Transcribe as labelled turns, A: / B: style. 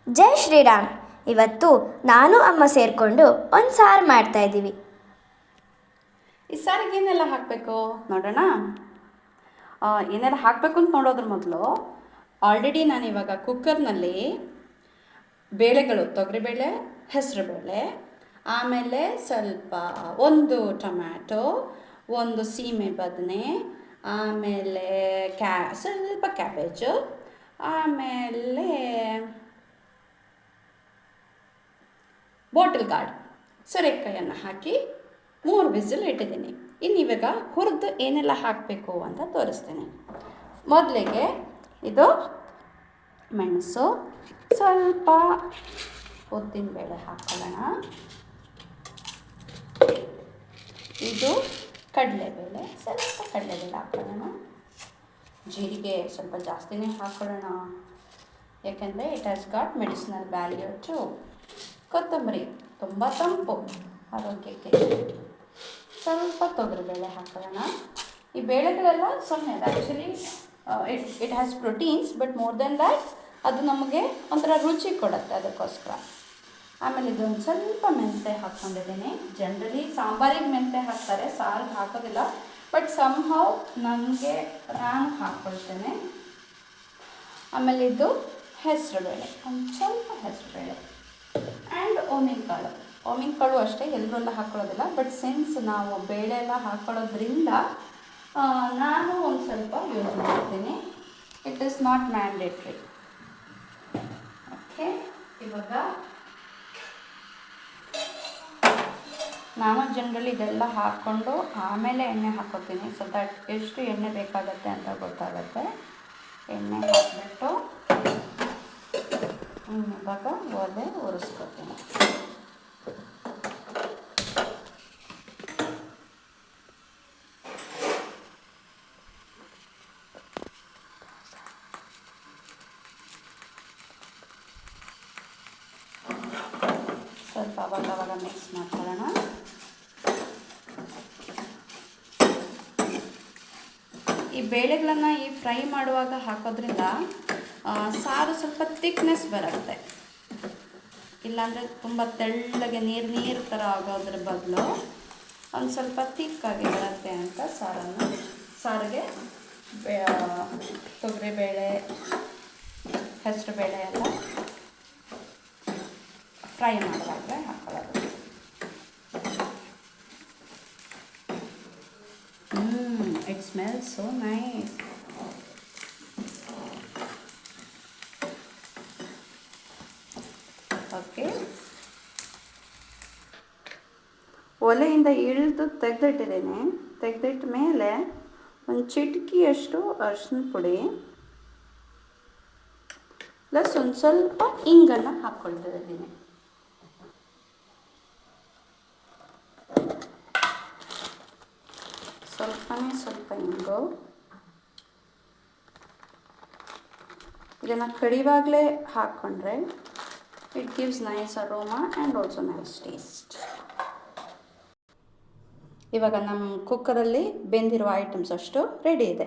A: ಜೈ ಶ್ರೀರಾಮ್. ಇವತ್ತು ನಾನು ಅಮ್ಮ ಸೇರಿಕೊಂಡು ಒಂದು ಸಾರು ಮಾಡ್ತಾಯಿದ್ದೀವಿ.
B: ಈ ಸಾರಿಗೆ ಏನೆಲ್ಲ ಹಾಕಬೇಕು ನೋಡೋಣ. ಏನೆಲ್ಲ ಹಾಕಬೇಕು ಅಂತ ನೋಡೋದ್ರ ಮೊದಲು ಆಲ್ರೆಡಿ ನಾನು ಇವಾಗ ಕುಕ್ಕರ್ನಲ್ಲಿ ಬೇಳೆಗಳು ತೊಗರಿಬೇಳೆ, ಹೆಸರುಬೇಳೆ, ಆಮೇಲೆ ಸ್ವಲ್ಪ ಒಂದು ಟೊಮ್ಯಾಟೊ, ಒಂದು ಸೀಮೆ ಬದನೆ, ಆಮೇಲೆ ಸ್ವಲ್ಪ ಕ್ಯಾಬೇಜು, ಆಮೇಲೆ ಬಾಟಲ್ ಗಾರ್ಡ್ ಸೋರೆಕಾಯನ್ನು ಹಾಕಿ 3 ವಿಸಿಲ್ ಇಟ್ಟಿದ್ದೀನಿ. ಇನ್ನು ಇವಾಗ ಹುರಿದು ಏನೆಲ್ಲ ಹಾಕಬೇಕು ಅಂತ ತೋರಿಸ್ತೀನಿ. ಮೊದಲಿಗೆ ಇದು ಮೆಣಸು, ಸ್ವಲ್ಪ ಉದ್ದಿನಬೇಳೆ ಹಾಕೊಳ್ಳೋಣ. ಇದು ಕಡಲೆಬೇಳೆ, ಸ್ವಲ್ಪ ಕಡಲೆಬೇಳೆ ಹಾಕೊಳ್ಳೋಣ. ಜೀರಿಗೆ ಸ್ವಲ್ಪ ಜಾಸ್ತಿನೇ ಹಾಕೊಳ್ಳೋಣ, ಯಾಕೆಂದರೆ it has got medicinal value too. ಕೊತ್ತಂಬರಿ ತುಂಬ ತಂಪು ಆರೋಗ್ಯಕ್ಕೆ. ಸ್ವಲ್ಪ ತೊಗರಿಬೇಳೆ ಹಾಕೊಳ್ಳೋಣ. ಈ ಬೇಳೆಗಳೆಲ್ಲ ಸೊನ್ನೆ actually it has proteins, but more than that ಅದು ನಮಗೆ ಒಂಥರ ರುಚಿ ಕೊಡುತ್ತೆ, ಅದಕ್ಕೋಸ್ಕರ. ಆಮೇಲೆ ಇದೊಂದು ಸ್ವಲ್ಪ ಮೆಂತ್ಯ ಹಾಕ್ಕೊಂಡಿದ್ದೀನಿ. ಜನರಲಿ ಸಾಂಬಾರಿಗೆ ಮೆಂತ್ಯ ಹಾಕ್ತಾರೆ, ಸಾರಿಗೆ ಹಾಕೋದಿಲ್ಲ, ಬಟ್ ಸಮ್ಹೌ ನಾನು ಹಾಕ್ಕೊಳ್ತೇನೆ. ಆಮೇಲೆ ಇದು ಹೆಸರುಬೇಳೆ, ಒಂದು ಸ್ವಲ್ಪ ಹೆಸರುಬೇಳೆ ಆ್ಯಂಡ್ ಓಮಿನ ಕಾಳು ಅಷ್ಟೇ, ಎಲ್ಲರೆಲ್ಲ ಹಾಕ್ಕೊಳ್ಳೋದಿಲ್ಲ. ಬಟ್ ಸಿನ್ಸ್ ನಾವು ಬೇಳೆ ಎಲ್ಲ ಹಾಕ್ಕೊಳ್ಳೋದ್ರಿಂದ ನಾನು ಒಂದು ಸ್ವಲ್ಪ ಯೂಸ್ ಮಾಡ್ತೀನಿ. It is not mandatory. Okay, ಇವಾಗ ನಾನು ಜನರಲಿ ಇದೆಲ್ಲ ಹಾಕ್ಕೊಂಡು ಆಮೇಲೆ ಎಣ್ಣೆ ಹಾಕ್ಕೊತೀನಿ, ಸೊ ದಟ್ ಎಷ್ಟು ಎಣ್ಣೆ ಬೇಕಾಗತ್ತೆ ಅಂತ ಗೊತ್ತಾಗತ್ತೆ. ಎಣ್ಣೆ ಹಾಕಿಬಿಟ್ಟು ಇವಾಗ ಒಲೆ ಉರಿಸ್ಕೊತೀನಿ. ಸ್ವಲ್ಪ ಅವಾಗ ಮಿಕ್ಸ್ ಮಾಡ್ಕೊಳ್ಳೋಣ. ಈ ಬೇಳೆಗಳನ್ನು ಈ ಫ್ರೈ ಮಾಡುವಾಗ ಹಾಕೋದ್ರಿಂದ ಸಾರು ಸ್ವಲ್ಪ ಥಿಕ್ನೆಸ್ ಬರುತ್ತೆ. ಇಲ್ಲಾಂದರೆ ತುಂಬ ತೆಳ್ಳಗೆ ನೀರು ಥರ ಆಗೋದ್ರ ಬದಲು ಒಂದು ಸ್ವಲ್ಪ ಥಿಕ್ಕಾಗಿ ಬರುತ್ತೆ ಅಂತ ಸಾರಿಗೆ ತೊಗರಿಬೇಳೆ, ಹೆಸರುಬೇಳೆ ಎಲ್ಲ ಫ್ರೈ ಮಾಡುವಾಗ ಹಾಕೊಳ್ಳೋದು. It smells so nice. Okay, ಒಲೆಯಿಂದ ಇಳಿದು ತೆಗೆದಿಟ್ಟಿದ್ದೀನಿ. ತೆಗೆದಿಟ್ಟ ಮೇಲೆ ಒಂದು ಚಿಟಿಕೆಯಷ್ಟು ಅರಿಶಿನ ಪುಡಿ ಪ್ಲಸ್ ಒಂದು ಸ್ವಲ್ಪ ಇಂಗನ್ನು ಹಾಕ್ಕೊಳ್ತಿದ್ದೀನಿ. ಸ್ವಲ್ಪ ಇಂಗು. ಇದನ್ನು ಕಡಿವಾಗಲೇ ಹಾಕ್ಕೊಂಡ್ರೆ it gives nice aroma and also nice taste. ಇವಾಗ ನಮ್ಮ ಕುಕ್ಕರಲ್ಲಿ ಬೆಂದಿರುವ ಐಟಮ್ಸ್ ಅಷ್ಟು ರೆಡಿ ಇದೆ.